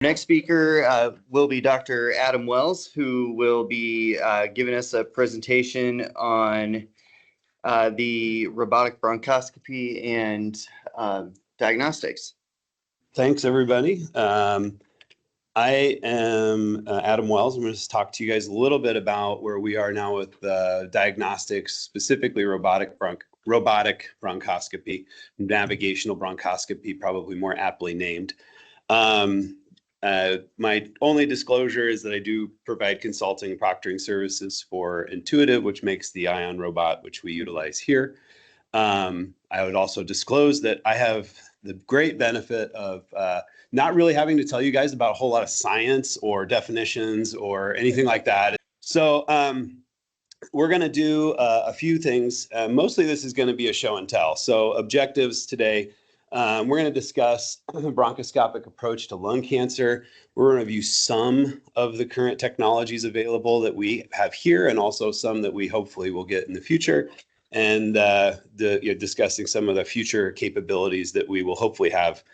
Next speaker will be Dr. Adam Wells, who will be giving us a presentation on the robotic bronchoscopy and diagnostics. Thanks, everybody. I am Adam Wells. I'm going to talk to you guys a little bit about where we are now with diagnostics, specifically robotic bronchoscopy, navigational bronchoscopy, probably more aptly named. My only disclosure is that I do provide consulting and proctoring services for Intuitive, which makes the Ion robot, which we utilize here. I would also disclose that I have the great benefit of not really having to tell you guys about a whole lot of science or definitions or anything like that. So we're going to do a few things. Mostly this is going to be a show and tell. So objectives today, we're going to discuss the bronchoscopic approach to lung cancer. We're going to review some of the current technologies available that we have here and also some that we hopefully will get in the future. And discussing some of the future capabilities that we will hopefully have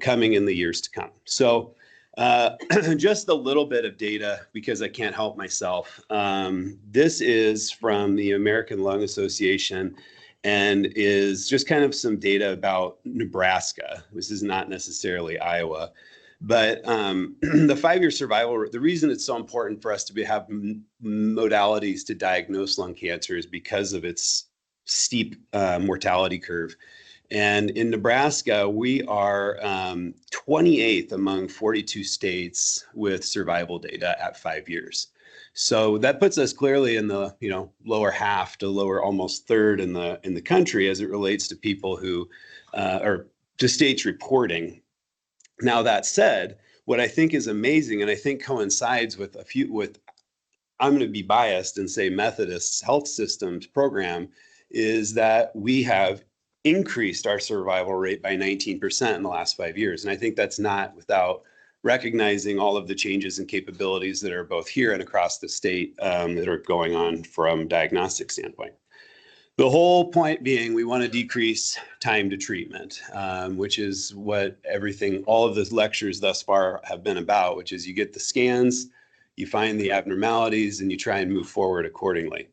coming in the years to come. So just a little bit of data because I can't help myself. This is from the American Lung Association and is just kind of some data about Nebraska. This is not necessarily Iowa. But the 5-year survival, the reason it's so important for us to have modalities to diagnose lung cancer is because of its steep mortality curve. And in Nebraska, we are 28th among 42 states with survival data at 5 years. So that puts us clearly in the lower half to lower almost third in the country as it relates to people who or to states reporting. Now, that said, what I think is amazing, and I think coincides with I'm going to be biased and say Methodist Health Systems program, is that we have increased our survival rate by 19% in the last 5 years. And I think that's not without recognizing all of the changes and capabilities that are both here and across the state that are going on from diagnostic standpoint. The whole point being we want to decrease time to treatment, which is what all of the lectures thus far have been about, which is you get the scans, you find the abnormalities, and you try and move forward accordingly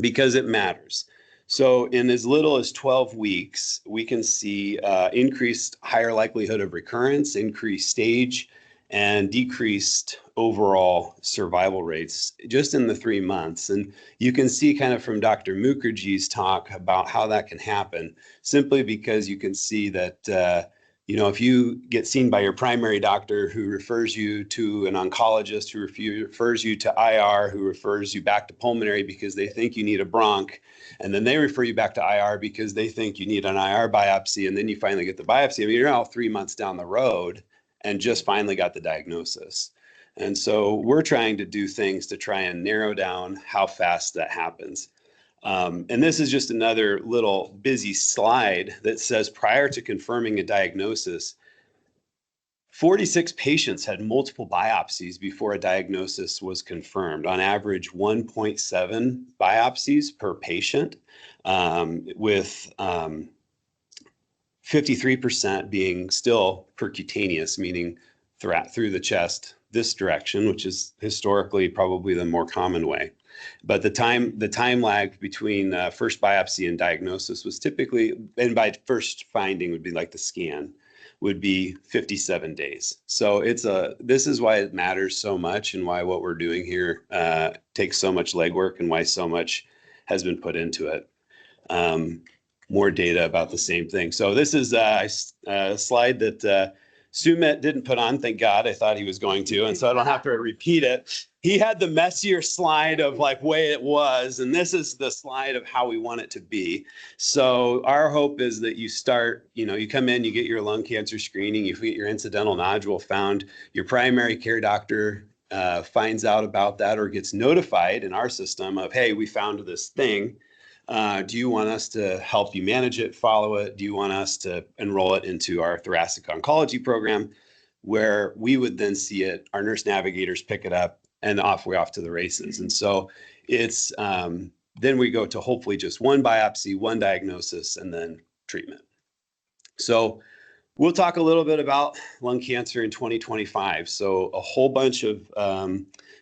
because it matters. So in as little as 12 weeks, we can see increased higher likelihood of recurrence, increased stage, and decreased overall survival rates just in the 3 months. And you can see kind of from Dr. Mukherjee's talk about how that can happen, simply because you can see that, if you get seen by your primary doctor who refers you to an oncologist, who refers you to IR, who refers you back to pulmonary because they think you need a bronch, and then they refer you back to IR because they think you need an IR biopsy, and then you finally get the biopsy. I mean, you're now 3 months down the road and just finally got the diagnosis. And so we're trying to do things to try and narrow down how fast that happens. And this is just another little busy slide that says prior to confirming a diagnosis, 46 patients had multiple biopsies before a diagnosis was confirmed, on average 1.7 biopsies per patient, with 53% being still percutaneous, meaning through the chest this direction, which is historically probably the more common way. But the time lag between first biopsy and diagnosis was typically, and by first finding would be like the scan, would be 57 days. So this is why it matters so much and why what we're doing here takes so much legwork and why so much has been put into it. More data about the same thing. So this is a slide that Sumit didn't put on, thank God. I thought he was going to, and so I don't have to repeat it. He had the messier slide of like way it was, and this is the slide of how we want it to be. So our hope is that you start, you come in, you get your lung cancer screening, you get your incidental nodule found, your primary care doctor finds out about that or gets notified in our system of, hey, we found this thing. Do you want us to help you manage it, follow it? Do you want us to enroll it into our thoracic oncology program, where we would then see it, our nurse navigators pick it up, and we're off to the races. And so it's then we go to hopefully just one biopsy, one diagnosis, and then treatment. So We'll talk a little bit about lung cancer in 2025. So a whole bunch of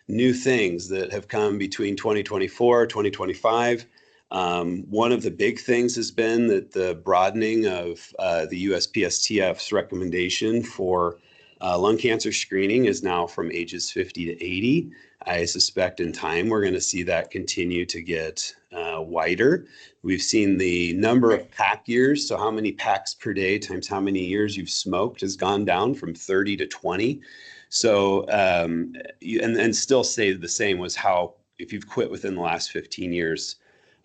new things that have come between 2024, 2025. One of the big things has been that the broadening of the USPSTF's recommendation for lung cancer screening is now from ages 50 to 80. I suspect in time we're going to see that continue to get wider. We've seen the number of pack years, so how many packs per day times how many years you've smoked has gone down from 30 to 20. So, and still stayed the same was how, if you've quit within the last 15 years,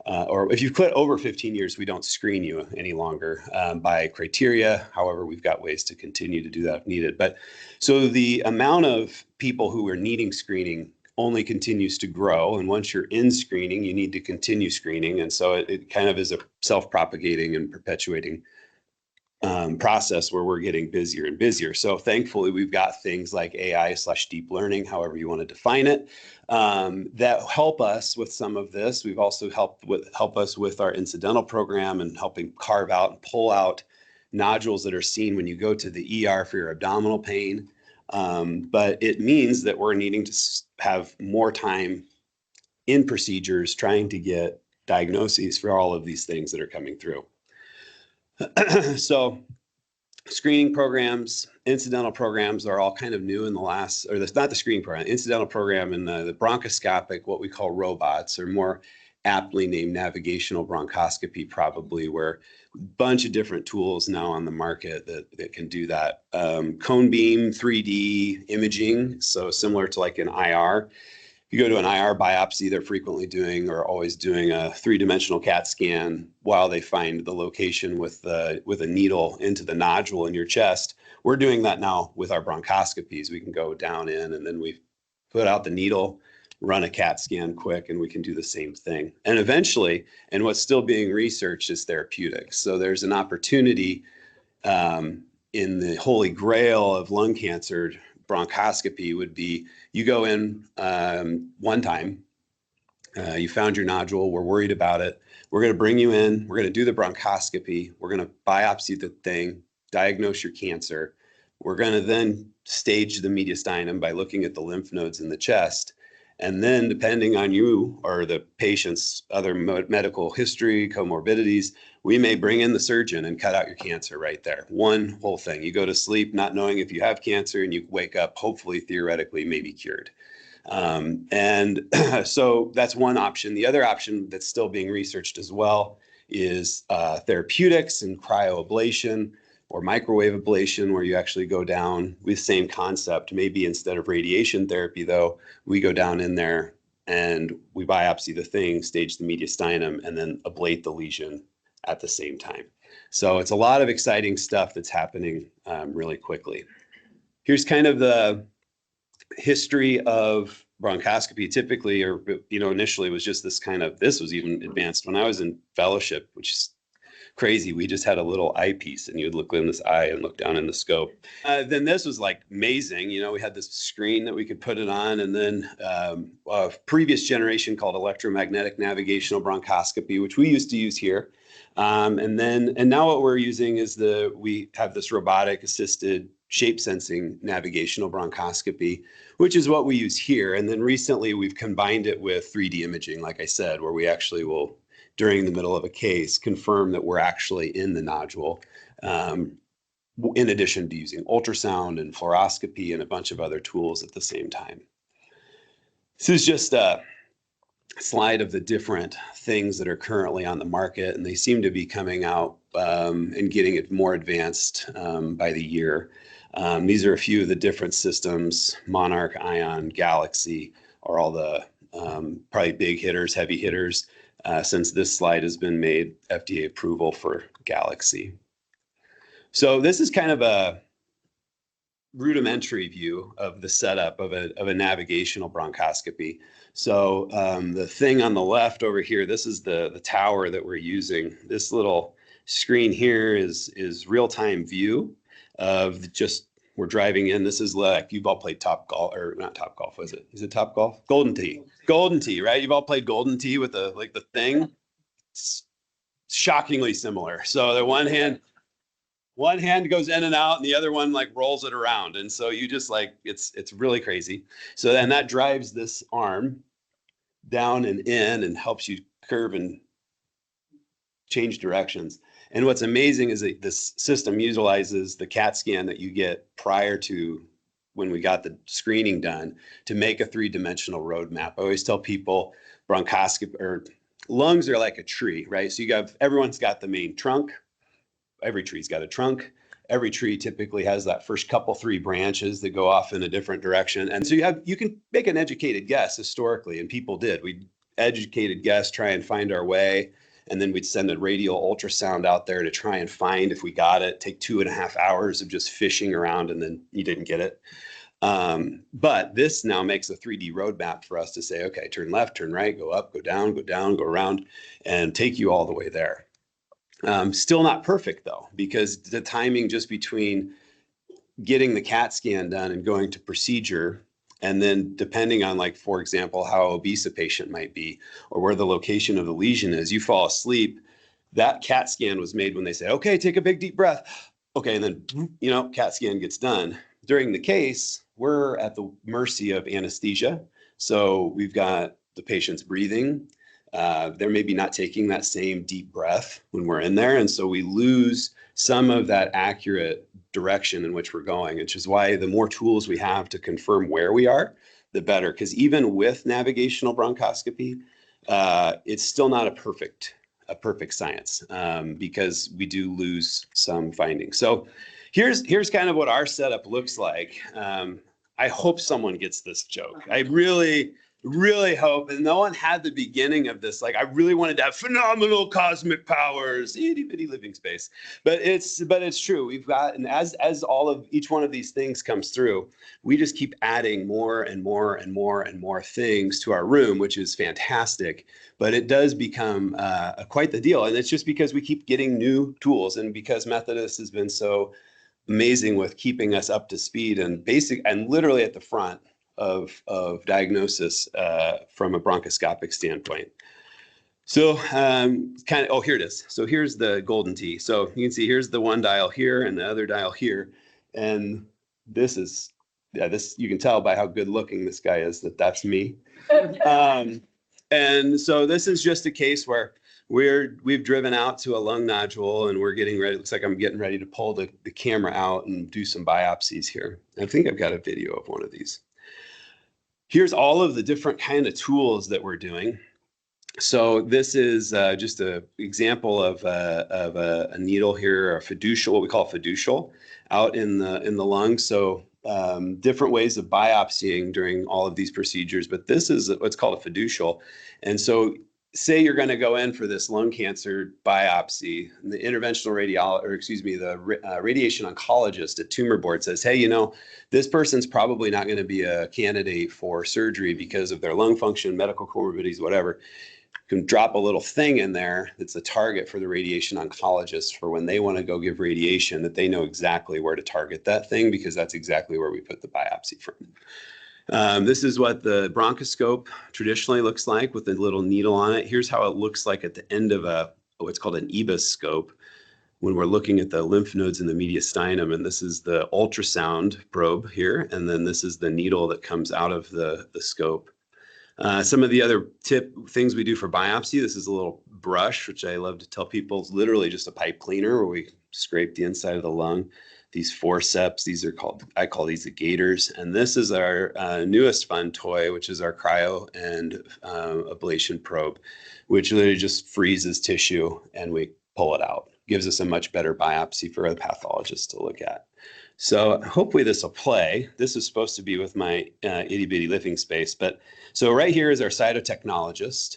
or if you've quit over 15 years, we don't screen you any longer by criteria. However, we've got ways to continue to do that if needed. But so the amount of people who are needing screening only continues to grow. And once you're in screening, you need to continue screening. And so it kind of is a self-propagating and perpetuating process where we're getting busier and busier. So thankfully, we've got things like AI/deep learning, however you want to define it, that help us with some of this. We've also help us with our incidental program and helping carve out and pull out nodules that are seen when you go to the ER for your abdominal pain. But it means that we're needing to have more time in procedures trying to get diagnoses for all of these things that are coming through. So screening programs, incidental programs are all kind of new in the last, or that's not the screening program, incidental program and the bronchoscopic, what we call robots, or more aptly named navigational bronchoscopy, probably, where a bunch of different tools now on the market that can do that. Cone beam 3D imaging, so similar to like an IR. If you go to an IR biopsy, they're frequently doing or always doing a three-dimensional CAT scan while they find the location with a needle into the nodule in your chest. We're doing that now with our bronchoscopies. We can go down in and then we put out the needle, run a CAT scan quick, and we can do the same thing. And eventually, and what's still being researched is therapeutics. So there's an opportunity in the holy grail of lung cancer bronchoscopy would be you go in one time, you found your nodule, we're worried about it. We're going to bring you in, we're going to do the bronchoscopy, we're going to biopsy the thing, diagnose your cancer. We're going to then stage the mediastinum by looking at the lymph nodes in the chest. And then depending on you or the patient's other medical history, comorbidities, we may bring in the surgeon and cut out your cancer right there. One whole thing. You go to sleep not knowing if you have cancer and you wake up, hopefully, theoretically, maybe cured. And so that's one option. The other option that's still being researched as well is therapeutics and cryoablation or microwave ablation, where you actually go down with the same concept. Maybe instead of radiation therapy, though, we go down in there and we biopsy the thing, stage the mediastinum, and then ablate the lesion at the same time. So it's a lot of exciting stuff that's happening really quickly. Here's kind of the history of bronchoscopy. Typically, or initially was just this kind of, this was even advanced when I was in fellowship, which is crazy. We just had a little eyepiece and you'd look in this eye and look down in the scope. Then this was like amazing. We had this screen that we could put it on, and then a previous generation called electromagnetic navigational bronchoscopy, which we used to use here. And now what we're using is we have this robotic assisted shape sensing navigational bronchoscopy, which is what we use here. And then recently we've combined it with 3D imaging, like I said, where we actually will, during the middle of a case, confirm that we're actually in the nodule, in addition to using ultrasound and fluoroscopy and a bunch of other tools at the same time. This is just a slide of the different things that are currently on the market, and they seem to be coming out and getting it more advanced by the year. These are a few of the different systems. Monarch, Ion, Galaxy are all the probably big hitters, heavy hitters. Since this slide has been made, FDA approval for Galaxy. So this is kind of a rudimentary view of the setup of a navigational bronchoscopy. So the thing on the left over here, this is the tower that we're using. This little screen here is real-time view of just, we're driving in. This is like, you've all played Top Golf, or not Top Golf, is it Top Golf? Golden Tee. Golden Tee, right? You've all played Golden Tee with the thing. It's shockingly similar. So the one hand, one hand goes in and out and the other one like rolls it around. And so you just like, it's really crazy. So then that drives this arm down and in and helps you curve and change directions. And what's amazing is that this system utilizes the CAT scan that you get prior to when we got the screening done to make a three-dimensional roadmap. I always tell people bronchoscopy or lungs are like a tree, right? So everyone's got the main trunk. Every tree's got a trunk. Every tree typically has that first couple, 3 branches that go off in a different direction. And so you can make an educated guess historically, and people did. We educated guess, try and find our way. And then we'd send a radial ultrasound out there to try and find if we got it, take 2.5 hours of just fishing around, and then you didn't get it. But this now makes a 3D roadmap for us to say, okay, turn left, turn right, go up, go down, go around, and take you all the way there. Still not perfect though, because the timing just between getting the CAT scan done and going to procedure, and then depending on, like, for example, how obese a patient might be or where the location of the lesion is, you fall asleep, that CAT scan was made when they say, okay, take a big deep breath. Okay, and then, CAT scan gets done. During the case, we're at the mercy of anesthesia. So we've got the patient's breathing. They're maybe not taking that same deep breath when we're in there. And so we lose some of that accurate direction in which we're going, which is why the more tools we have to confirm where we are, the better. Because even with navigational bronchoscopy, it's still not a perfect science, because we do lose some findings. So here's kind of what our setup looks like. I hope someone gets this joke. I really hope, and no one had the beginning of this, like, I really wanted to have phenomenal cosmic powers, itty bitty living space, but it's true. We've got, and as each one of these things comes through, we just keep adding more and more and more and more things to our room, which is fantastic, but it does become quite the deal. And it's just because we keep getting new tools, and because Methodist has been so amazing with keeping us up to speed and literally at the front of diagnosis from a bronchoscopic standpoint. So here it is. So here's the golden T. So you can see here's the one dial here and the other dial here. And this is, you can tell by how good looking this guy is that's me. And so this is just a case where we've driven out to a lung nodule and we're getting ready. It looks like I'm getting ready to pull the camera out and do some biopsies here. I think I've got a video of one of these. Here's all of the different kind of tools that we're doing. So this is just an example of a needle here, a fiducial, what we call fiducial, out in the lung. So different ways of biopsying during all of these procedures, but this is what's called a fiducial. And so say you're going to go in for this lung cancer biopsy, and the interventional the radiation oncologist at tumor board says, hey, this person's probably not going to be a candidate for surgery because of their lung function, medical comorbidities, whatever. You can drop a little thing in there that's a target for the radiation oncologist for when they want to go give radiation, that they know exactly where to target that thing, because that's exactly where we put the biopsy from. This is what the bronchoscope traditionally looks like with a little needle on it. Here's how it looks like at the end of what's called an EBUS scope when we're looking at the lymph nodes in the mediastinum. And this is the ultrasound probe here. And then this is the needle that comes out of the scope. Some of the other things we do for biopsy, this is a little brush, which I love to tell people is literally just a pipe cleaner where we scrape the inside of the lung. These forceps, I call these the gators. And this is our newest fun toy, which is our cryo and ablation probe, which literally just freezes tissue and we pull it out. Gives us a much better biopsy for a pathologist to look at. So hopefully this will play. This is supposed to be with my itty bitty living space. But so right here is our cytotechnologist.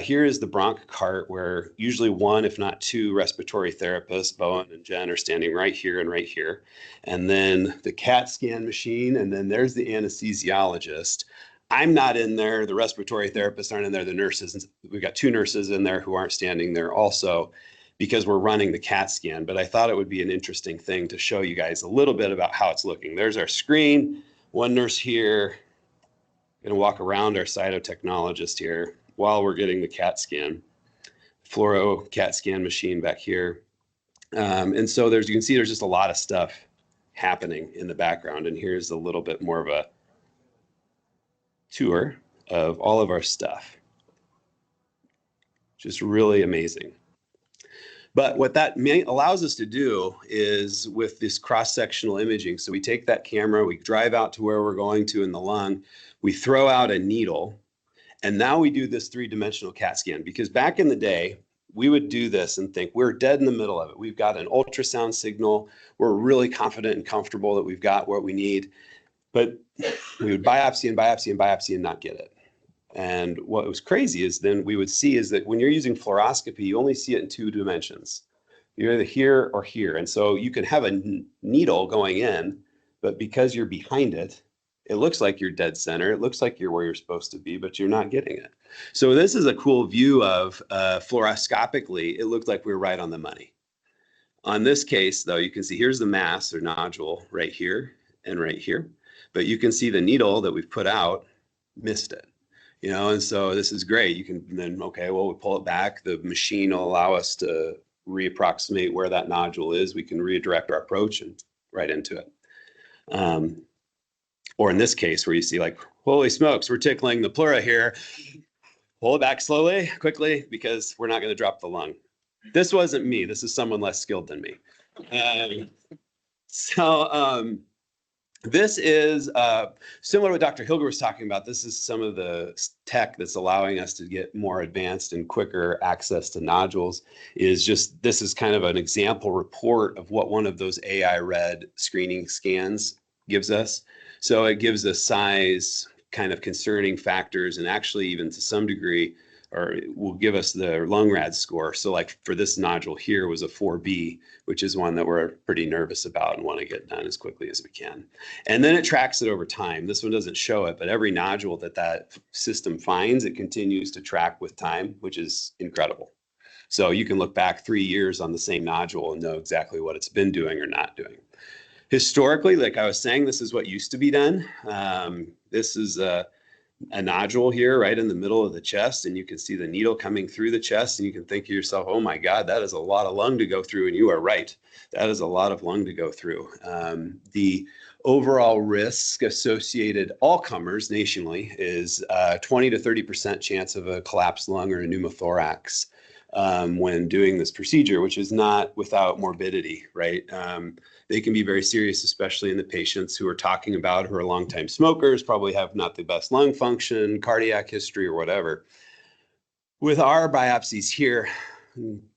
Here is the bronch cart where usually one, if not two, respiratory therapists, Bowen and Jen, are standing right here and right here. And then the CAT scan machine, and then there's the anesthesiologist. I'm not in there. The respiratory therapists aren't in there. The nurses, we've got 2 nurses in there who aren't standing there also, because we're running the CAT scan. But I thought it would be an interesting thing to show you guys a little bit about how it's looking. There's our screen, one nurse here. Gonna walk around our cytotechnologist here while we're getting the CAT scan. Fluoro CAT scan machine back here. And so you can see there's just a lot of stuff happening in the background. And here's a little bit more of a tour of all of our stuff. Just really amazing. But what that allows us to do is with this cross-sectional imaging, so we take that camera, we drive out to where we're going to in the lung, we throw out a needle, and now we do this three-dimensional CAT scan. Because back in the day, we would do this and think we're dead in the middle of it. We've got an ultrasound signal. We're really confident and comfortable that we've got what we need. But we would biopsy and biopsy and biopsy and not get it. And what was crazy is then we would see is that when you're using fluoroscopy, you only see it in two dimensions. You're either here or here. And so you can have a needle going in, but because you're behind it, it looks like you're dead center. It looks like you're where you're supposed to be, but you're not getting it. So this is a cool view of fluoroscopically, it looked like we were right on the money. On this case, though, you can see here's the mass or nodule right here and right here. But you can see the needle that we've put out missed it. You know, and so this is great. You can then, okay, well, we pull it back. The machine will allow us to reapproximate where that nodule is. We can redirect our approach and right into it. Or in this case, where you see like, holy smokes, we're tickling the pleura here. Pull it back slowly, quickly, because we're not going to drop the lung. This wasn't me. This is someone less skilled than me. This is similar to what Dr. Hilger was talking about. This is some of the tech that's allowing us to get more advanced and quicker access to nodules. This is kind of an example report of what one of those AI-read screening scans gives us. So it gives us size, kind of concerning factors, and actually even to some degree, or it will give us the lung rad score. So like for this nodule here was a 4B, which is one that we're pretty nervous about and want to get done as quickly as we can. And then it tracks it over time. This one doesn't show it, but every nodule that system finds, it continues to track with time, which is incredible. So you can look back 3 years on the same nodule and know exactly what it's been doing or not doing. Historically, like I was saying, this is what used to be done. This is a nodule here right in the middle of the chest, and you can see the needle coming through the chest, and you can think to yourself, oh my God, that is a lot of lung to go through. And you are right. That is a lot of lung to go through. The overall risk associated all comers nationally is 20 to 30% chance of a collapsed lung or a pneumothorax when doing this procedure, which is not without morbidity, right? They can be very serious, especially in the patients who are talking about who are longtime smokers, probably have not the best lung function, cardiac history, or whatever. With our biopsies here,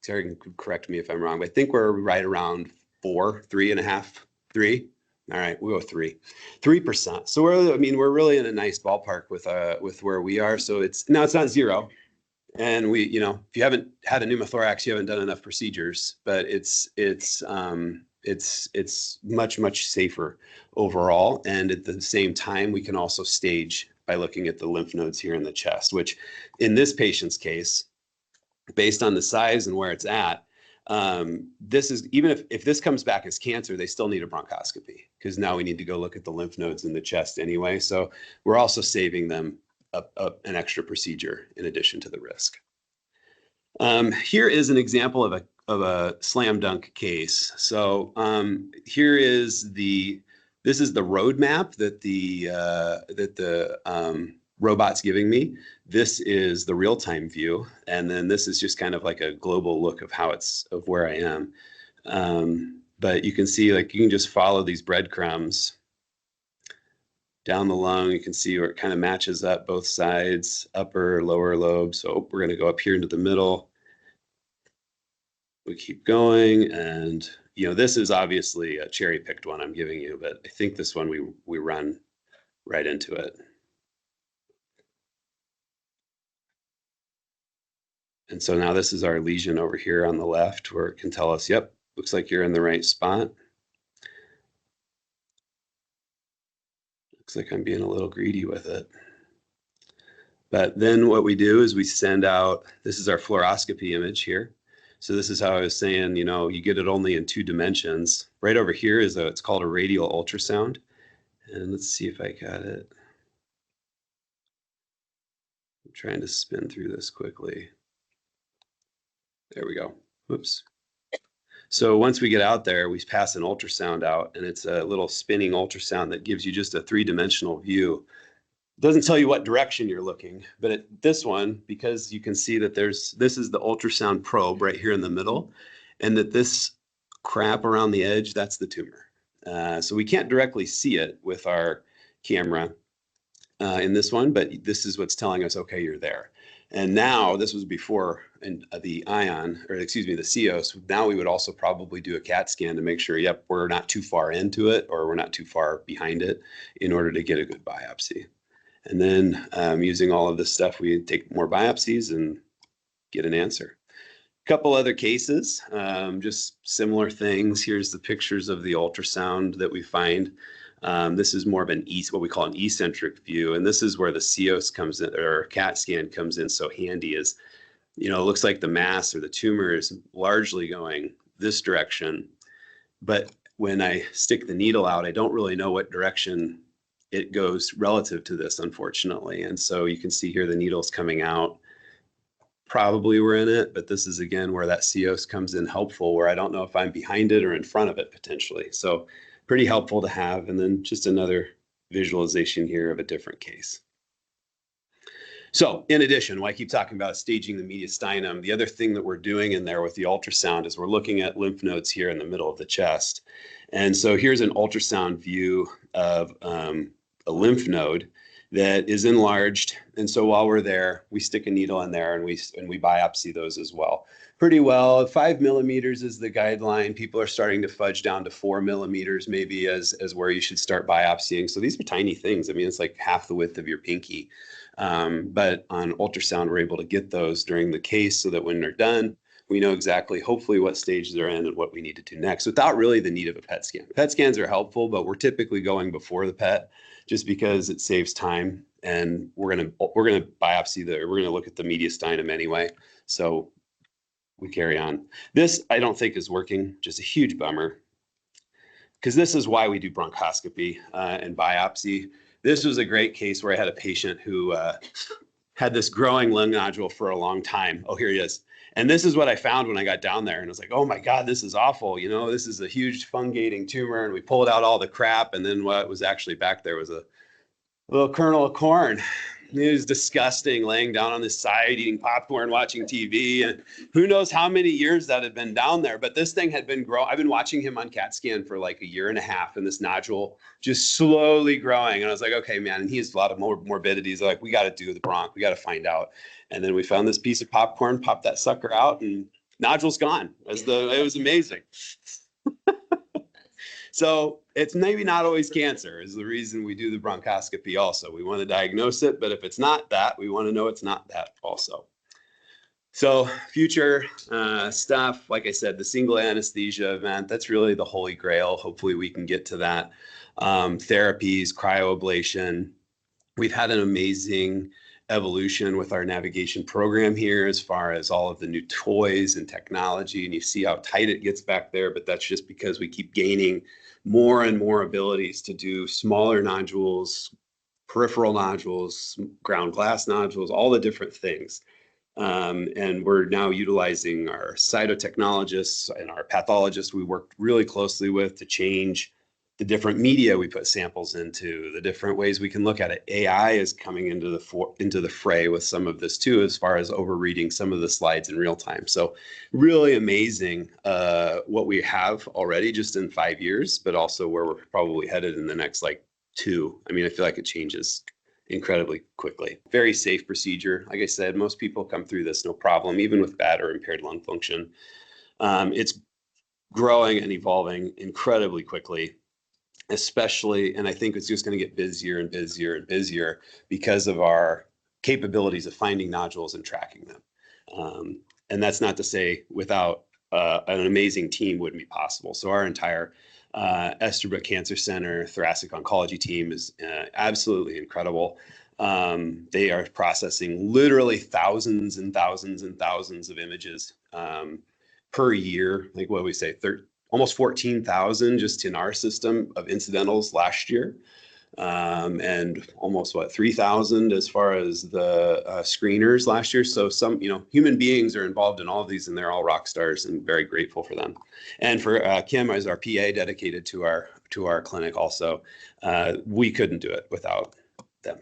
Sarah can correct me if I'm wrong, but I think we're right around 4, 3.5, 3. All right, we'll go 3%. So we're really in a nice ballpark with where we are. So it's not zero. And if you haven't had a pneumothorax, you haven't done enough procedures, but it's much, much safer overall. And at the same time, we can also stage by looking at the lymph nodes here in the chest, which in this patient's case, based on the size and where it's at, this is, even if this comes back as cancer, they still need a bronchoscopy because now we need to go look at the lymph nodes in the chest anyway. So we're also saving them an extra procedure in addition to the risk. Here is an example of a slam dunk case. So here is this is the roadmap that the robot's giving me. This is the real-time view, and then this is just kind of like a global look of of where I am. But you can see, like, you can just follow these breadcrumbs down the lung. You can see where it kind of matches up both sides, upper, lower lobe. So we're going to go up here into the middle. We keep going, and this is obviously a cherry-picked one I'm giving you, but I think this one we run right into it. And so now this is our lesion over here on the left, where it can tell us, yep, looks like you're in the right spot. Looks like I'm being a little greedy with it. But then what we do is we send out, this is our fluoroscopy image here. So this is how I was saying, you get it only in 2 dimensions. Right over here is it's called a radial ultrasound. And let's see if I got it. I'm trying to spin through this quickly. There we go. Whoops. So once we get out there, we pass an ultrasound out, and it's a little spinning ultrasound that gives you just a three-dimensional view. It doesn't tell you what direction you're looking, but this one, because you can see that this is the ultrasound probe right here in the middle, and that this crap around the edge, that's the tumor. So we can't directly see it with our camera in this one, but this is what's telling us, okay, you're there. And now this was before the ion, or excuse me, the CEOS. Now we would also probably do a CAT scan to make sure, yep, we're not too far into it or we're not too far behind it in order to get a good biopsy. And then using all of this stuff, we take more biopsies and get an answer. A couple other cases, just similar things. Here's the pictures of the ultrasound that we find. This is more of what we call an eccentric view, and this is where the CEOS comes in, or CAT scan comes in so handy. Is, it looks like the mass or the tumor is largely going this direction, but when I stick the needle out, I don't really know what direction it goes relative to this, unfortunately. And so you can see here the needle's coming out. Probably we're in it, but this is again where that CEOS comes in helpful, where I don't know if I'm behind it or in front of it potentially. So pretty helpful to have. And then just another visualization here of a different case. So in addition, when I keep talking about staging the mediastinum, the other thing that we're doing in there with the ultrasound is we're looking at lymph nodes here in the middle of the chest. And so here's an ultrasound view of a lymph node that is enlarged. And so while we're there, we stick a needle in there and we biopsy those as well. Pretty well. 5 millimeters is the guideline. People are starting to fudge down to 4 millimeters maybe as where you should start biopsying. So these are tiny things. I mean, it's like half the width of your pinky. But on ultrasound, we're able to get those during the case so that when they're done, we know exactly, hopefully, what stage they're in and what we need to do next without really the need of a PET scan. PET scans are helpful, but we're typically going before the PET just because it saves time. And we're gonna biopsy we're gonna look at the mediastinum anyway. So we carry on. This I don't think is working, just a huge bummer. Because this is why we do bronchoscopy and biopsy. This was a great case where I had a patient who had this growing lung nodule for a long time. Oh, here he is. And this is what I found when I got down there. And I was like, oh my God, this is awful. This is a huge fungating tumor. And we pulled out all the crap. And then what was actually back there was a little kernel of corn. It was disgusting, laying down on the side, eating popcorn, watching TV. And who knows how many years that had been down there. But this thing had been growing. I've been watching him on CAT scan for like 1.5 years, and this nodule just slowly growing. And I was like, okay, man. And he has a lot of morbidities. Like, we got to do the bronch. We got to find out. And then we found this piece of popcorn, popped that sucker out, and nodule's gone. It was amazing. So it's maybe not always cancer is the reason we do the bronchoscopy also. We want to diagnose it, but if it's not that, we want to know it's not that also. So future stuff, like I said, the single anesthesia event, that's really the holy grail. Hopefully we can get to that. Therapies, cryoablation. We've had an amazing evolution with our navigation program here as far as all of the new toys and technology, and you see how tight it gets back there, but that's just because we keep gaining more and more abilities to do smaller nodules, peripheral nodules, ground glass nodules, all the different things. And we're now utilizing our cytotechnologists and our pathologists we worked really closely with to change the different media we put samples into, the different ways we can look at it. AI is coming into the fray with some of this too, as far as overreading some of the slides in real time. So really amazing what we have already just in 5 years, but also where we're probably headed in the next 2. I mean, I feel like it changes incredibly quickly. Very safe procedure. Like I said, most people come through this no problem, even with bad or impaired lung function. It's growing and evolving incredibly quickly. Especially, and I think it's just going to get busier and busier and busier because of our capabilities of finding nodules and tracking them. And that's not to say without an amazing team wouldn't be possible. So our entire Esterbrook Cancer Center thoracic oncology team is absolutely incredible. They are processing literally thousands and thousands and thousands of images per year. Like what we say, almost 14,000 just in our system of incidentals last year. and almost 3,000 as far as the screeners last year. So some, human beings are involved in all of these, and they're all rock stars, and very grateful for them. And for Kim as our PA dedicated to our clinic also, we couldn't do it without them.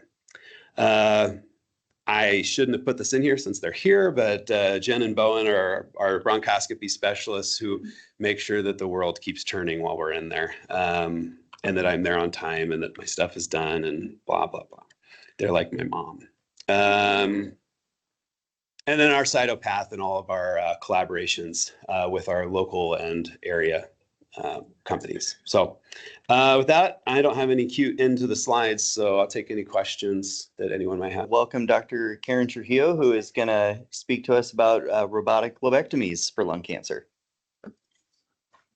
I shouldn't have put this in here since they're here, but Jen and Bowen are our bronchoscopy specialists who make sure that the world keeps turning while we're in there, and that I'm there on time and that my stuff is done and blah, blah, blah. They're like my mom. And then our cytopath and all of our collaborations with our local and area companies. So with that, I don't have any cue into the slides, so I'll take any questions that anyone might have. Welcome Dr. Karen Trujillo, who is going to speak to us about robotic lobectomies for lung cancer.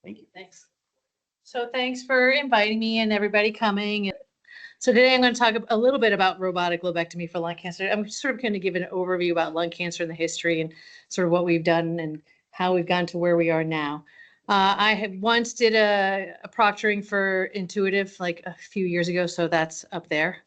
Thank you. Thanks. So thanks for inviting me and everybody coming. So today I'm going to talk a little bit about robotic lobectomy for lung cancer. I'm sort of going to give an overview about lung cancer and the history and sort of what we've done and how we've gotten to where we are now. I have once did a proctoring for Intuitive like a few years ago, so that's up there.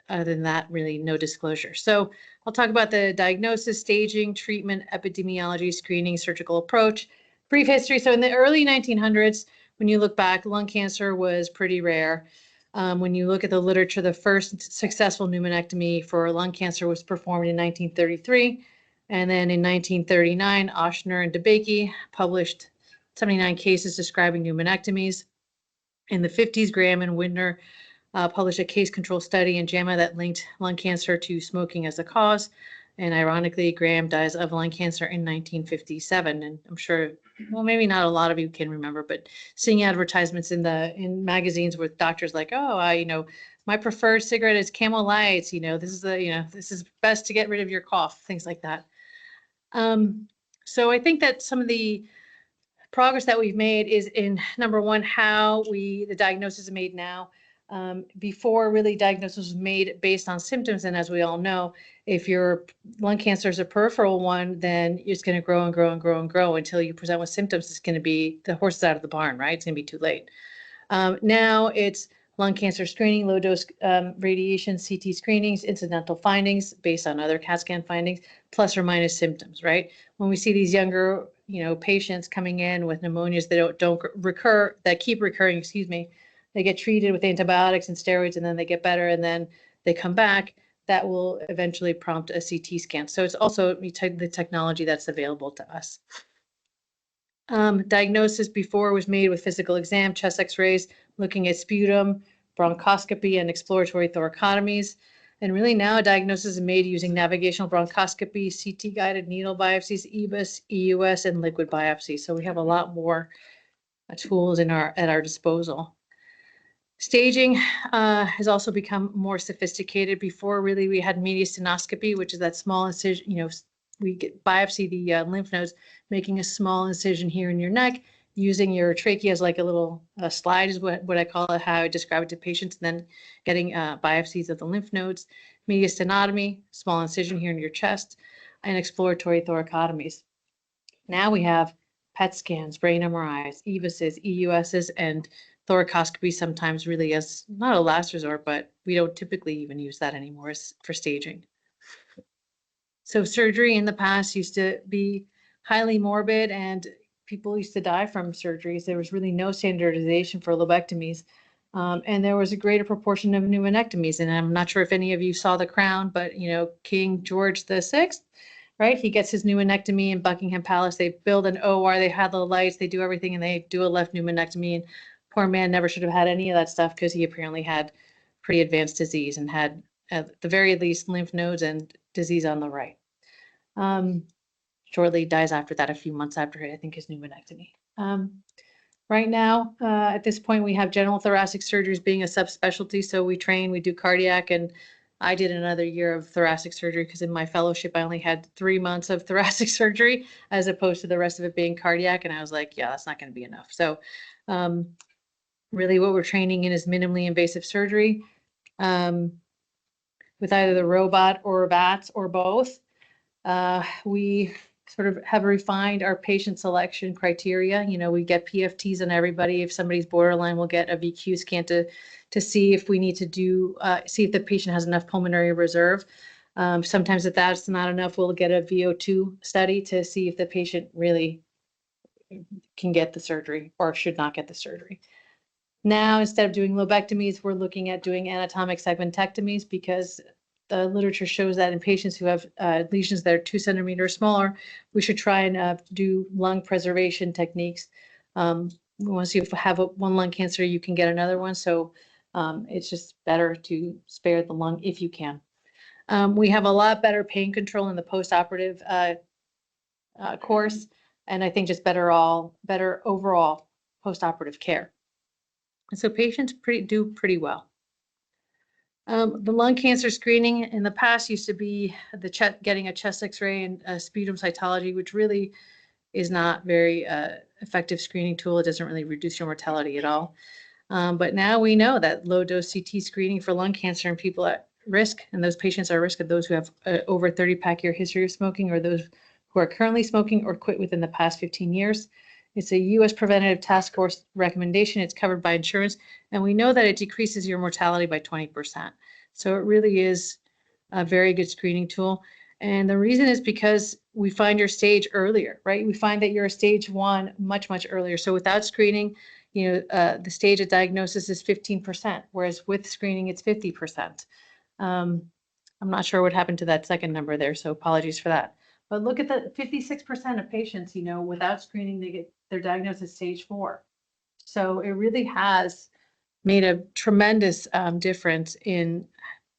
Other than that, really no disclosure. So I'll talk about the diagnosis, staging, treatment, epidemiology, screening, surgical approach, brief history. So in the early 1900s, when you look back, lung cancer was pretty rare. When you look at the literature, the first successful pneumonectomy for lung cancer was performed in 1933. And then in 1939, Oshner and DeBakey published 79 cases describing pneumonectomies. In the 50s, Graham and Widner published a case control study in JAMA that linked lung cancer to smoking as a cause. And ironically, Graham dies of lung cancer in 1957. And I'm sure, well, maybe not a lot of you can remember, but seeing advertisements in magazines with doctors like, oh, my preferred cigarette is Camel Lights. This is best to get rid of your cough, things like that. So I think that some of the progress that we've made is in number one, how the diagnosis is made now. Before really diagnosis was made based on symptoms, and as we all know, if your lung cancer is a peripheral one, then it's going to grow and grow and grow and grow until you present with symptoms. It's going to be the horse is out of the barn, right? It's going to be too late. Now it's lung cancer screening, low dose radiation, CT screenings, incidental findings based on other CAT scan findings, plus or minus symptoms, right? When we see these younger, patients coming in with pneumonias that don't recur, that keep recurring, they get treated with antibiotics and steroids, and then they get better, and then they come back. That will eventually prompt a CT scan. So it's also the technology that's available to us. Diagnosis before was made with physical exam, chest x-rays, looking at sputum, bronchoscopy, and exploratory thoracotomies. And really now diagnosis is made using navigational bronchoscopy, CT-guided needle biopsies, EBUS, EUS, and liquid biopsy. So we have a lot more tools at our disposal. Staging has also become more sophisticated. Before, really, we had mediastinoscopy, which is that small incision. We biopsy the lymph nodes, making a small incision here in your neck, using your trachea as like a little slide is what I call it, how I describe it to patients, and then getting biopsies of the lymph nodes. Mediastenotomy, small incision here in your chest, and exploratory thoracotomies. Now we have PET scans, brain MRIs, EVUSs, EUSs, and thoracoscopy sometimes really as not a last resort, but we don't typically even use that anymore for staging. So surgery in the past used to be highly morbid and people used to die from surgeries. There was really no standardization for lobectomies. And there was a greater proportion of pneumonectomies. And I'm not sure if any of you saw The Crown, but King George VI, right? He gets his pneumonectomy in Buckingham Palace. They build an OR, they have the lights, they do everything, and they do a left pneumonectomy. And poor man never should have had any of that stuff because he apparently had pretty advanced disease and had, at the very least, lymph nodes and disease on the right. Shortly dies after that, a few months after, I think, his pneumonectomy. Right now, at this point, we have general thoracic surgeries being a subspecialty. So we do cardiac, and I did another year of thoracic surgery because in my fellowship, I only had 3 months of thoracic surgery as opposed to the rest of it being cardiac. And I was like, yeah, that's not going to be enough. So really what we're training in is minimally invasive surgery with either the robot or VATS or both. We sort of have refined our patient selection criteria. You know, we get PFTs on everybody. If somebody's borderline, we'll get a VQ scan to see if we need to do, see if the patient has enough pulmonary reserve. Sometimes if that's not enough, we'll get a VO2 study to see if the patient really can get the surgery or should not get the surgery. Now, instead of doing lobectomies, we're looking at doing anatomic segmentectomies because the literature shows that in patients who have lesions that are 2 centimeters smaller, we should try and do lung preservation techniques. Once you have one lung cancer, you can get another one. So it's just better to spare the lung if you can. We have a lot better pain control in the post-operative course, and I think just better overall post-operative care. And so patients do pretty well. The lung cancer screening in the past used to be getting a chest X-ray and a sputum cytology, which really is not very effective screening tool. It doesn't really reduce your mortality at all. But now we know that low-dose CT screening for lung cancer in people at risk, and those patients are at risk of those who have over 30-pack-year history of smoking, or those who are currently smoking or quit within the past 15 years. It's a U.S. Preventative Task Force recommendation. It's covered by insurance, and we know that it decreases your mortality by 20%. So it really is a very good screening tool. And the reason is because we find your stage earlier, right? We find that you're a stage 1 much, much earlier. So without screening, the stage of diagnosis is 15%, whereas with screening, it's 50%. I'm not sure what happened to that second number there, so apologies for that. But look at the 56% of patients, without screening, they're diagnosed as stage 4. So it really has made a tremendous difference in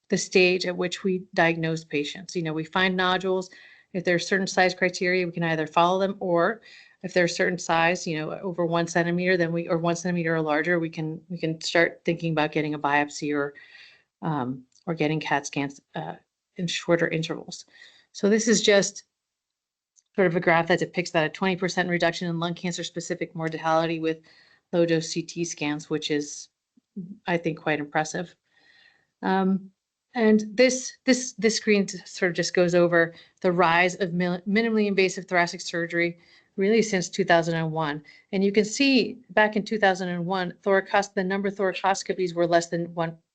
the stage at which we diagnose patients. We find nodules. If there's certain size criteria, we can either follow them, or if they're a certain size, over 1 centimeter, then or 1 centimeter or larger, we can start thinking about getting a biopsy or getting CAT scans in shorter intervals. So this is just sort of a graph that depicts that a 20% reduction in lung cancer specific mortality with low-dose CT scans, which is, I think, quite impressive. And this screen sort of just goes over the rise of minimally invasive thoracic surgery really since 2001. And you can see back in 2001, the number of thoracoscopies were less than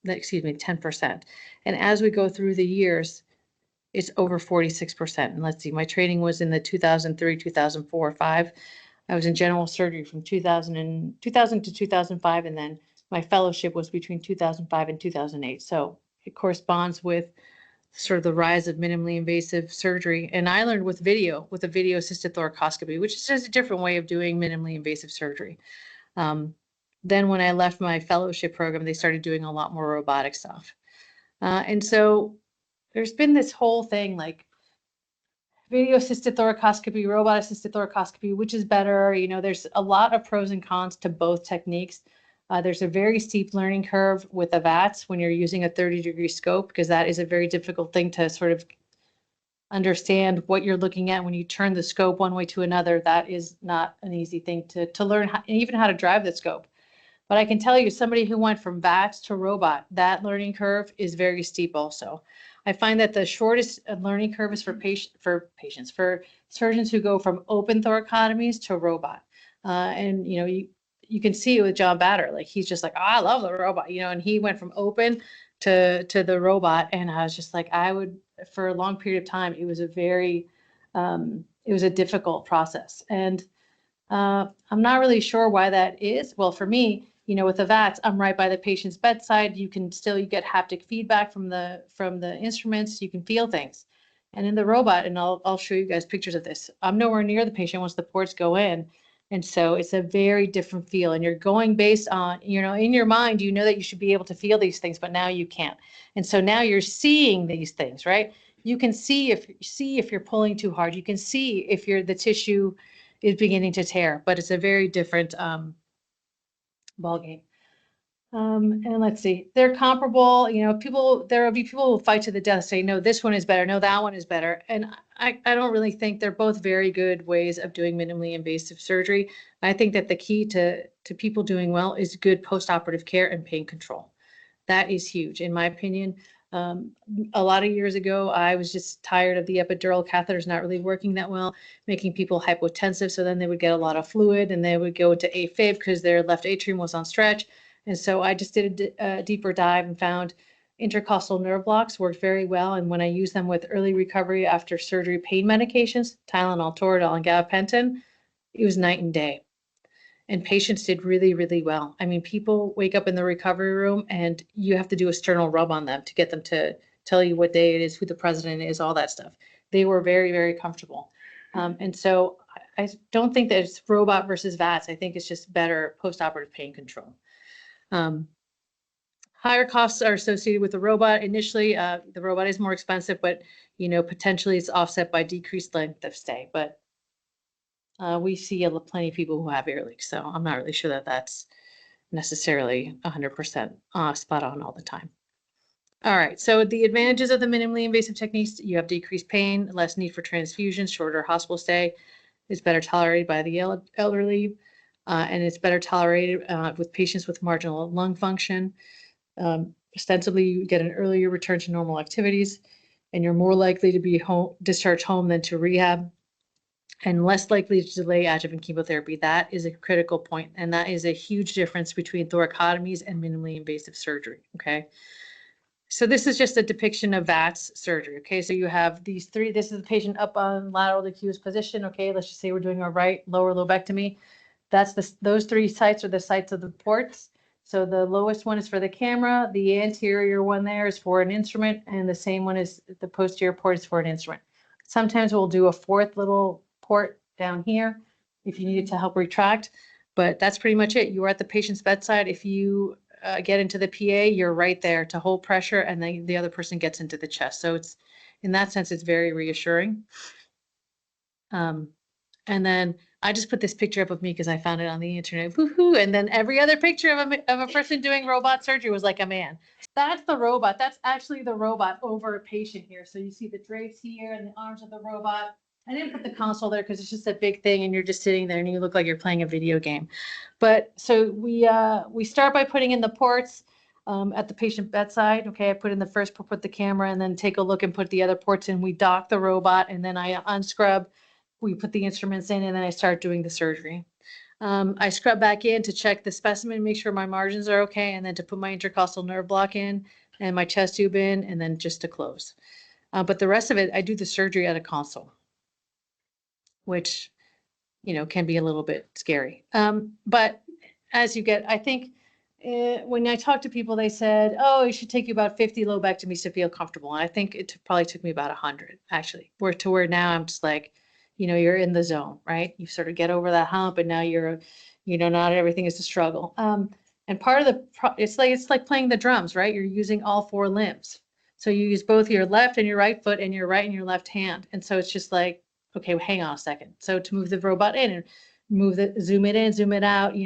10%. And as we go through the years, it's over 46%. And let's see, my training was in the 2003, 2004, 5. I was in general surgery from 2000 to 2005, and then my fellowship was between 2005 and 2008. So it corresponds with sort of the rise of minimally invasive surgery. And I learned with a video assisted thoracoscopy, which is just a different way of doing minimally invasive surgery. Then when I left my fellowship program, they started doing a lot more robotic stuff. And so there's been this whole thing like video assisted thoracoscopy, robot assisted thoracoscopy, which is better. There's a lot of pros and cons to both techniques. There's a very steep learning curve with the VATS when you're using a 30-degree scope, because that is a very difficult thing to sort of understand what you're looking at when you turn the scope one way to another. That is not an easy thing to learn, even how to drive the scope. But I can tell you, somebody who went from VATS to robot, that learning curve is very steep also. I find that the shortest learning curve is for surgeons who go from open thoracotomies to robot. And you can see it with John Batter, like he's just like, oh, I love the robot, and he went from open to the robot. And I was just like, for a long period of time, it was a difficult process. And I'm not really sure why that is. Well, for me, with the VATS, I'm right by the patient's bedside. You get haptic feedback from the instruments. You can feel things. And in the robot, and I'll show you guys pictures of this, I'm nowhere near the patient once the ports go in. And so it's a very different feel. And you're going based on, in your mind, that you should be able to feel these things, but now you can't. And so now you're seeing these things, right? You can see if you're pulling too hard. You can see if the tissue is beginning to tear, but it's a very different ball game. And let's see, they're comparable. There will be people who will fight to the death, say, no, this one is better, no, that one is better. And I don't really think they're both very good ways of doing minimally invasive surgery. I think that the key to people doing well is good post-operative care and pain control. That is huge, in my opinion. A lot of years ago, I was just tired of the epidural catheters not really working that well, making people hypotensive. So then they would get a lot of fluid and they would go into AFib because their left atrium was on stretch. And so I just did a deeper dive and found intercostal nerve blocks worked very well. And when I used them with early recovery after surgery pain medications, Tylenol, Toradol, and gabapentin, it was night and day. And patients did really, really well. I mean, people wake up in the recovery room and you have to do a sternal rub on them to get them to tell you what day it is, who the president is, all that stuff. They were very, very comfortable. And so I don't think that it's robot versus VATS. I think it's just better postoperative pain control. Higher costs are associated with the robot. Initially, the robot is more expensive, but potentially it's offset by decreased length of stay. But we see plenty of people who have ear leaks, so I'm not really sure that that's necessarily 100% spot on all the time. All right, so the advantages of the minimally invasive techniques: you have decreased pain, less need for transfusions, shorter hospital stay, it's better tolerated by the elderly, and it's better tolerated with patients with marginal lung function. Ostensibly, you get an earlier return to normal activities, and you're more likely to be discharged home than to rehab, and less likely to delay adjuvant chemotherapy. That is a critical point, and that is a huge difference between thoracotomies and minimally invasive surgery, okay? So this is just a depiction of VATS surgery, okay? So you have these three. This is the patient up on lateral decubitus position, okay? Let's just say we're doing a right lower lobectomy. Those three sites are the sites of the ports. So the lowest one is for the camera, the anterior one there is for an instrument, and the same one is the posterior port is for an instrument. Sometimes we'll do a fourth little port down here if you need it to help retract, but that's pretty much it. You are at the patient's bedside. If you get into the PA, you're right there to hold pressure, and then the other person gets into the chest. So it's, in that sense, it's very reassuring. And then I just put this picture up of me because I found it on the internet. Woohoo! And then every other picture of a person doing robot surgery was like a man. That's the robot. That's actually the robot over a patient here. So you see the drapes here and the arms of the robot. I didn't put the console there because it's just a big thing and you're just sitting there and you look like you're playing a video game. But so we start by putting in the ports at the patient bedside. Okay, I put in the first port, put the camera, and then take a look and put the other ports in. We dock the robot and then I unscrub. We put the instruments in and then I start doing the surgery. I scrub back in to check the specimen, make sure my margins are okay, and then to put my intercostal nerve block in and my chest tube in, and then just to close. But the rest of it, I do the surgery at a console, which, can be a little bit scary. But as you get, I think when I talk to people, they said, oh, it should take you about 50 lobectomies to feel comfortable. And I think it probably took me about 100, actually, where now I'm just like, you're in the zone, right? You sort of get over that hump and now you're, not everything is a struggle. And part of it's like playing the drums, right? You're using all four limbs. So you use both your left and your right foot and your right and your left hand. And so it's just like, okay, well, hang on a second. So to move the robot in and zoom it in, zoom it out,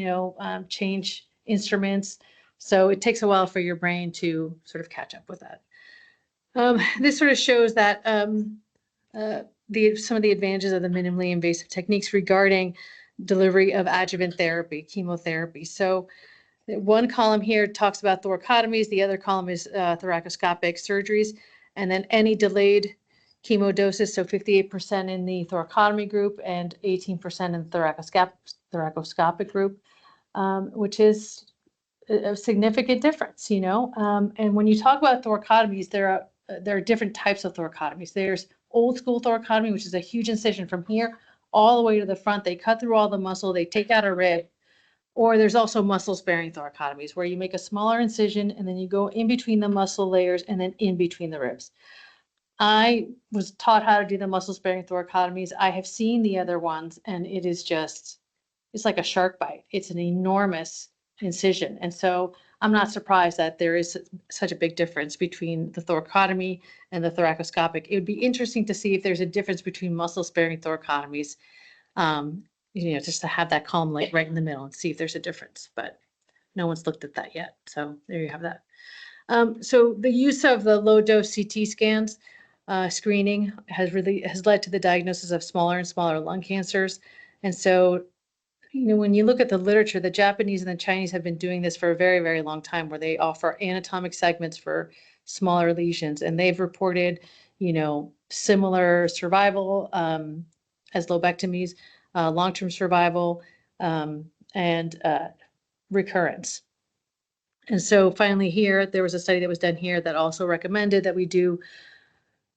change instruments. So it takes a while for your brain to sort of catch up with that. This sort of shows that some of the advantages of the minimally invasive techniques regarding delivery of adjuvant therapy, chemotherapy. So one column here talks about thoracotomies, the other column is thoracoscopic surgeries, and then any delayed chemo doses, so 58% in the thoracotomy group and 18% in the thoracoscopic group, which is a significant difference, and when you talk about thoracotomies, there are different types of thoracotomies. There's old school thoracotomy, which is a huge incision from here all the way to the front. They cut through all the muscle, they take out a rib. Or there's also muscle sparing thoracotomies where you make a smaller incision and then you go in between the muscle layers and then in between the ribs. I was taught how to do the muscle sparing thoracotomies. I have seen the other ones and it's like a shark bite. It's an enormous incision. And so I'm not surprised that there is such a big difference between the thoracotomy and the thoracoscopic. It would be interesting to see if there's a difference between muscle sparing thoracotomies, just to have that column like right in the middle and see if there's a difference, but no one's looked at that yet. So there you have that. So the use of the low dose CT scans screening has led to the diagnosis of smaller and smaller lung cancers. And so, when you look at the literature, the Japanese and the Chinese have been doing this for a very, very long time, where they offer anatomic segments for smaller lesions. And they've reported, similar survival as lobectomies, long-term survival, and recurrence. And so finally here, there was a study that was done here that also recommended that we do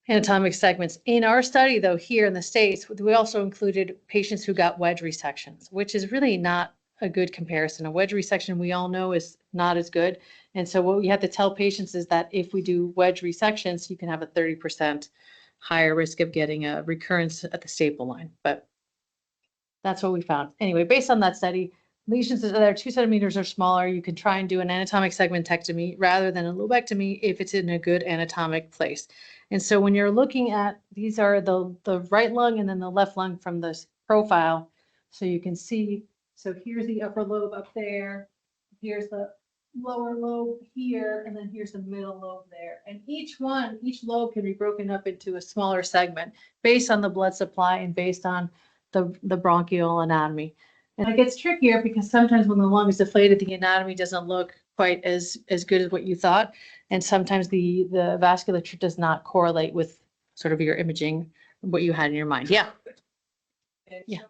anatomic segments. In our study, though, here in the States, we also included patients who got wedge resections, which is really not a good comparison. A wedge resection, we all know, is not as good. And so what we have to tell patients is that if we do wedge resections, you can have a 30% higher risk of getting a recurrence at the staple line. But that's what we found. Anyway, based on that study, lesions that are 2 centimeters or smaller, you can try and do an anatomic segmentectomy rather than a lobectomy if it's in a good anatomic place. And so when you're looking at, these are the right lung and then the left lung from this profile. So you can see, so here's the upper lobe up there, here's the lower lobe here, and then here's the middle lobe there. And each lobe can be broken up into a smaller segment based on the blood supply and based on the bronchial anatomy. And it gets trickier because sometimes when the lung is deflated, the anatomy doesn't look quite as good as what you thought. And sometimes the vasculature does not correlate with sort of your imaging, what you had in your mind. Yeah. Yeah.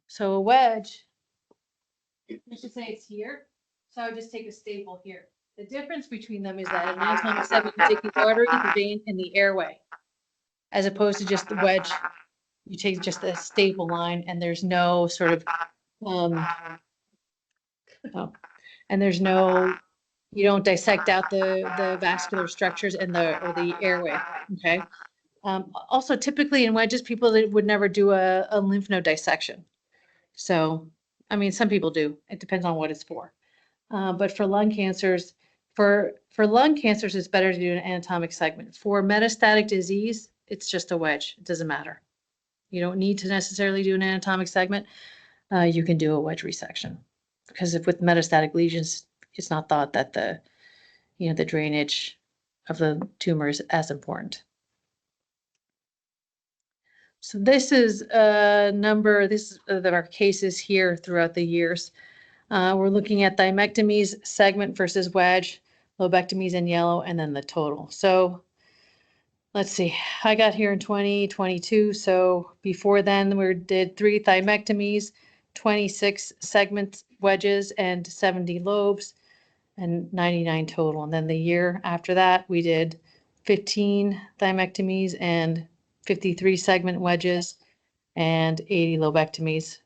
So a wedge, I should say it's here. So I would just take a staple here. The difference between them is that an anatomic segment, you take the artery, the vein, and the airway, as opposed to just the wedge. You take just the staple line, and there's no sort of, and there's no, you don't dissect out the vascular structures and the airway. Okay. Also, typically in wedges, people would never do a lymph node dissection. So, I mean, some people do. It depends on what it's for. But for lung cancers, it's better to do an anatomic segment. For metastatic disease, it's just a wedge. It doesn't matter. You don't need to necessarily do an anatomic segment. You can do a wedge resection because if with metastatic lesions, it's not thought that the drainage of the tumor is as important. So this is a number, this is our cases here throughout the years. We're looking at thymectomies, segment versus wedge, lobectomies in yellow, and then the total. So let's see, I got here in 2022. So before then we did 3 thymectomies, 26 segment wedges, and 70 lobes, and 99 total. And then the year after that, we did 15 thymectomies and 53 segment wedges and 80 lobectomies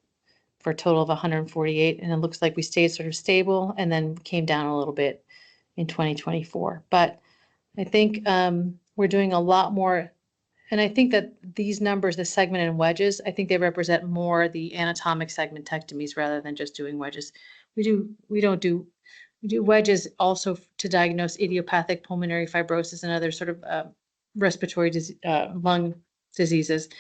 for a total of 148. And it looks like we stayed sort of stable and then came down a little bit in 2024. But I think we're doing a lot more. And I think that these numbers, the segment and wedges, I think they represent more the anatomic segmentectomies rather than just doing wedges. We do wedges also to diagnose idiopathic pulmonary fibrosis and other sort of respiratory lung diseases.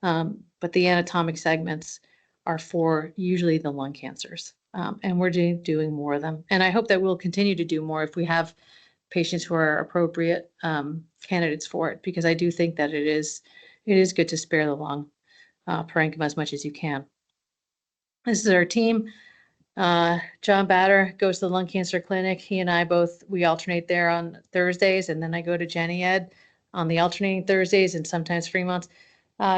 But the anatomic segments are for usually the lung cancers. And we're doing more of them. And I hope that we'll continue to do more if we have patients who are appropriate candidates for it, because I do think that it is good to spare the lung parenchyma as much as you can. This is our team. John Batter goes to the lung cancer clinic. He and I we alternate there on Thursdays, and then I go to Jenny Ed on the alternating Thursdays and sometimes Fremont's.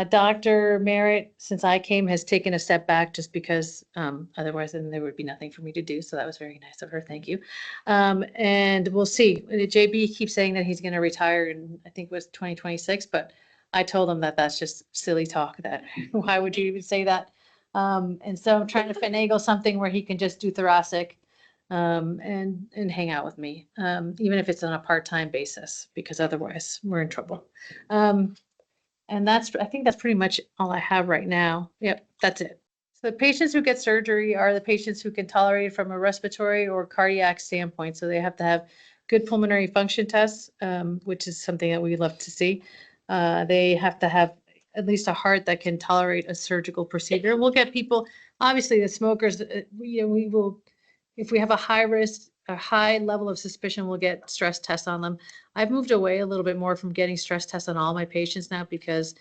Dr. Merritt, since I came, has taken a step back just because otherwise then there would be nothing for me to do. So that was very nice of her. Thank you. And we'll see. JB keeps saying that he's going to retire in, I think it was 2026, but I told him that that's just silly talk. That why would you even say that? And so I'm trying to finagle something where he can just do thoracic and hang out with me, even if it's on a part-time basis, because otherwise we're in trouble. And I think that's pretty much all I have right now. Yep, that's it. So the patients who get surgery are the patients who can tolerate it from a respiratory or cardiac standpoint. So they have to have good pulmonary function tests, which is something that we love to see. They have to have at least a heart that can tolerate a surgical procedure. We'll get people, obviously the smokers, we will, if we have a high risk, a high level of suspicion, we'll get stress tests on them. I've moved away a little bit more from getting stress tests on all my patients now because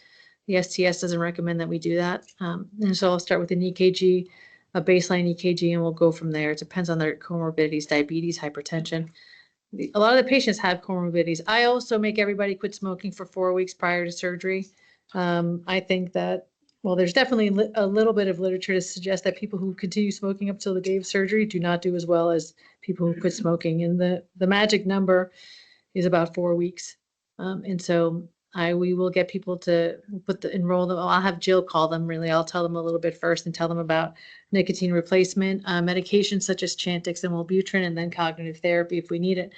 the STS doesn't recommend that we do that. And so I'll start with an EKG, a baseline EKG, and we'll go from there. It depends on their comorbidities, diabetes, hypertension. a lot of the patients have comorbidities. I also make everybody quit smoking for 4 weeks prior to surgery. I think that, well, there's definitely a little bit of literature to suggest that people who continue smoking up till the day of surgery do not do as well as people who quit smoking. And the magic number is about 4 weeks. And so we will get people to enroll them. I'll have Jill call them really. I'll tell them a little bit first and tell them about nicotine replacement, medications such as Chantix and Wellbutrin, and then cognitive therapy if we need it.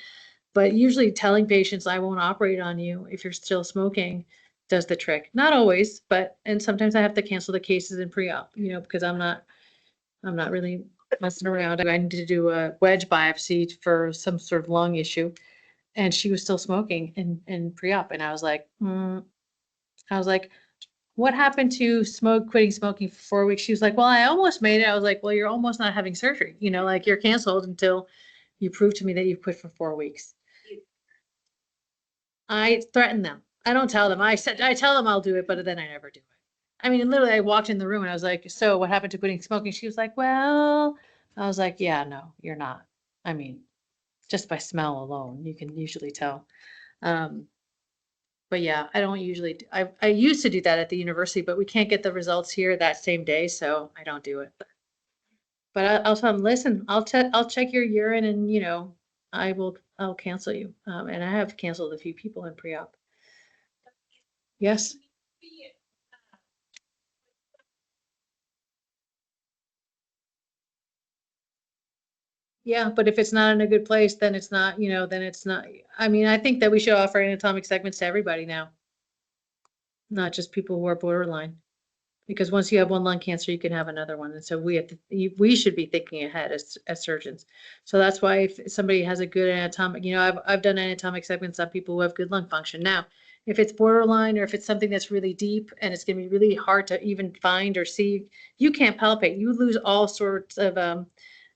But usually telling patients I won't operate on you if you're still smoking does the trick. Not always, and sometimes I have to cancel the cases in pre-op, because I'm not really messing around. I need to do a wedge biopsy for some sort of lung issue. And she was still smoking in pre-op. And I was like, what happened to quitting smoking for 4 weeks? She was like, well, I almost made it. I was like, well, you're almost not having surgery. Like you're canceled until you prove to me that you've quit for 4 weeks. I threaten them. I don't tell them. I tell them I'll do it, but then I never do it. I mean, literally, I walked in the room and I was like, so what happened to quitting smoking? She was like, well, I was like, yeah, no, you're not. I mean, just by smell alone, you can usually tell. But yeah, I don't usually, I used to do that at the university, but we can't get the results here that same day, so I don't do it. But I'll tell them, listen, I'll check your urine and, I'll cancel you. And I have canceled a few people in pre-op. Yes. Yeah, but if it's not in a good place, then it's not, then it's not. I mean, I think that we should offer anatomic segments to everybody now, not just people who are borderline. Because once you have one lung cancer, you can have another one. And so we should be thinking ahead as surgeons. So that's why if somebody has a good anatomic, I've done anatomic segments on people who have good lung function. Now, if it's borderline or if it's something that's really deep and it's going to be really hard to even find or see, you can't palpate. You lose all sorts of,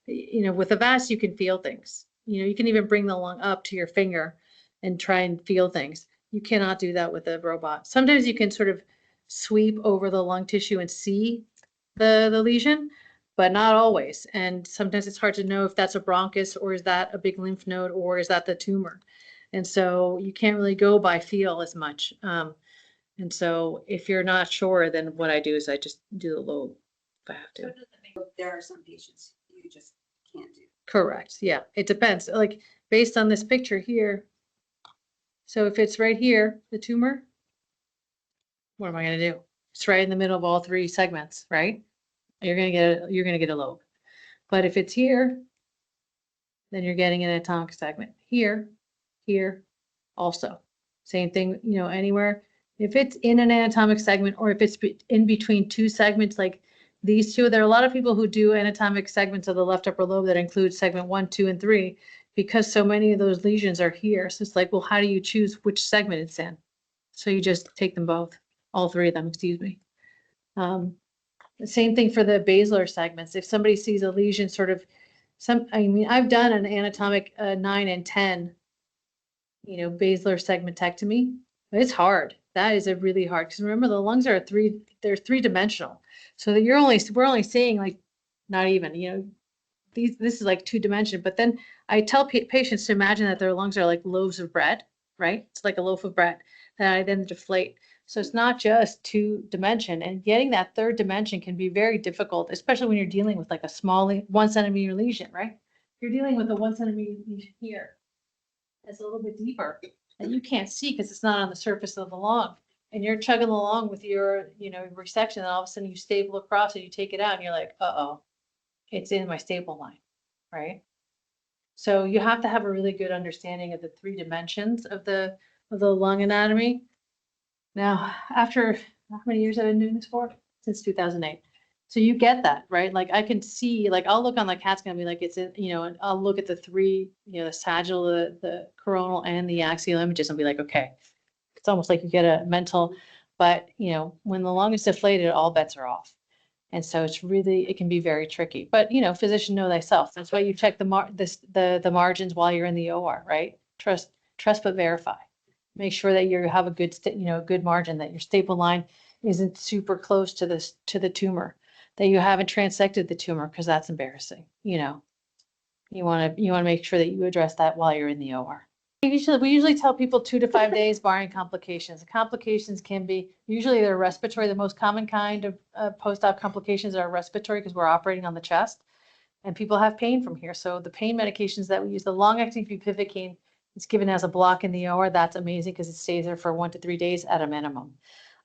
with a vast, you can feel things. You can even bring the lung up to your finger and try and feel things. You cannot do that with a robot. Sometimes you can sort of sweep over the lung tissue and see the lesion, but not always. And sometimes it's hard to know if that's a bronchus or is that a big lymph node or is that the tumor. And so you can't really go by feel as much. And so if you're not sure, then what I do is I just do the lobe if I have to. There are some patients you just can't do. Correct. Yeah, it depends. Like based on this picture here. So if it's right here, the tumor, what am I going to do? It's right in the middle of all three segments, right? You're going to get a lobe. But if it's here, then you're getting an anatomic segment. Here, also. Same thing, anywhere. If it's in an anatomic segment or if it's in between two segments like these two, there are a lot of people who do anatomic segments of the left upper lobe that include segment 1, 2, and 3 because so many of those lesions are here. So it's like, well, how do you choose which segment it's in? So you just take them both. All three of them, excuse me. The same thing for the basilar segments. If somebody sees a lesion I've done an anatomic 9 and 10, basilar segmentectomy. It's hard. That is a really hard, because remember the lungs are they're three-dimensional. So that we're only seeing like, not even, this is like 2-dimensional. But then I tell patients to imagine that their lungs are like loaves of bread, right? It's like a loaf of bread that I then deflate. So it's not just 2-dimension, and getting that third dimension can be very difficult, especially when you're dealing with like a small 1 centimeter lesion, right? You're dealing with a 1 centimeter lesion here. That's a little bit deeper that you can't see because it's not on the surface of the lung. And you're chugging along with your, resection, and all of a sudden you staple across and you take it out and you're like, uh-oh, it's in my staple line, right? So you have to have a really good understanding of the 3 dimensions of the lung anatomy. Now, after how many years I've been doing this for? Since 2008. So you get that, right? Like I can see, like I'll look on the CAT scan and be like, it's in, and I'll look at the 3, the sagittal, the coronal, and the axial images and be like, okay, it's almost like you get a mental, but when the lung is deflated, all bets are off. And so it can be very tricky. But physician know thyself. That's why you check the margins while you're in the OR, right? Trust but verify. Make sure that you have a good, good margin, that your staple line isn't super close to the tumor, that you haven't transected the tumor, because that's embarrassing, You want to make sure that you address that while you're in the OR. We usually tell people 2 to 5 days barring complications. Complications can be, usually they're respiratory. The most common kind of post-op complications are respiratory because we're operating on the chest and people have pain from here. So the pain medications that we use, the long-acting bupivacaine, it's given as a block in the OR. That's amazing because it stays there for 1 to 3 days at a minimum.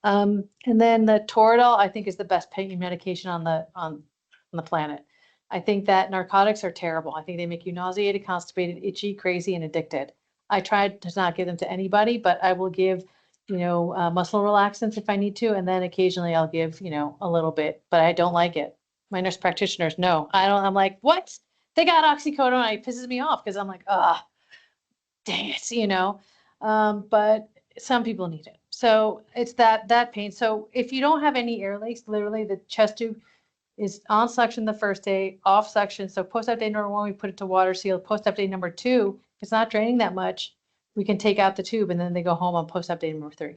And then the Toradol, I think, is the best pain medication on the planet. I think that narcotics are terrible. I think they make you nauseated, constipated, itchy, crazy, and addicted. I tried to not give them to anybody, but I will give, muscle relaxants if I need to, and then occasionally I'll give, a little bit, but I don't like it. My nurse practitioners, no, I don't. I'm like, what? They got oxycodone. It pisses me off because I'm like, dang it, but some people need it. So it's that pain. So if you don't have any air leaks, literally the chest tube is on suction the first day, off suction. So post-op day number 1, we put it to water seal. Post-op day number 2, it's not draining that much. We can take out the tube and then they go home on post-op day number 3.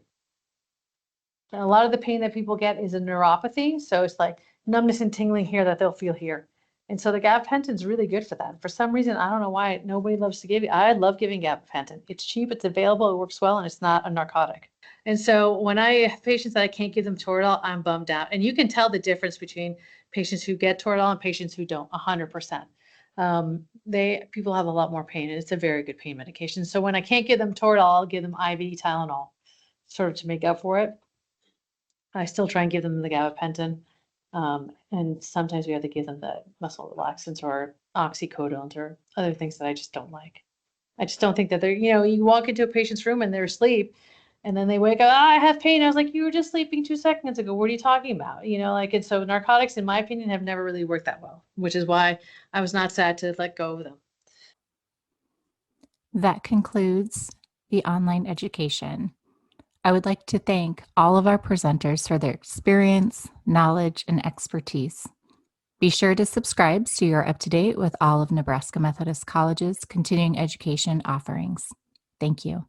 And a lot of the pain that people get is a neuropathy. So it's like numbness and tingling here that they'll feel here. And so the gabapentin is really good for that. For some reason, I don't know why nobody loves to give it. I love giving gabapentin. It's cheap, it's available, it works well, and it's not a narcotic. And so when I have patients that I can't give them Toradol, I'm bummed out. And you can tell the difference between patients who get Toradol and patients who don't, 100%. People have a lot more pain, and it's a very good pain medication. So when I can't give them Toradol, I'll give them IV Tylenol, sort of to make up for it. I still try and give them the gabapentin. And sometimes we have to give them the muscle relaxants or oxycodones or other things that I just don't like. I just don't think that they're, you walk into a patient's room and they're asleep and then they wake up, I have pain. I was like, you were just sleeping 2 seconds ago. What are you talking about? And so narcotics, in my opinion, have never really worked that well, which is why I was not sad to let go of them. That concludes the online education. I would like to thank all of our presenters for their experience, knowledge, and expertise. Be sure to subscribe so you're up to date with all of Nebraska Methodist College's continuing education offerings. Thank you.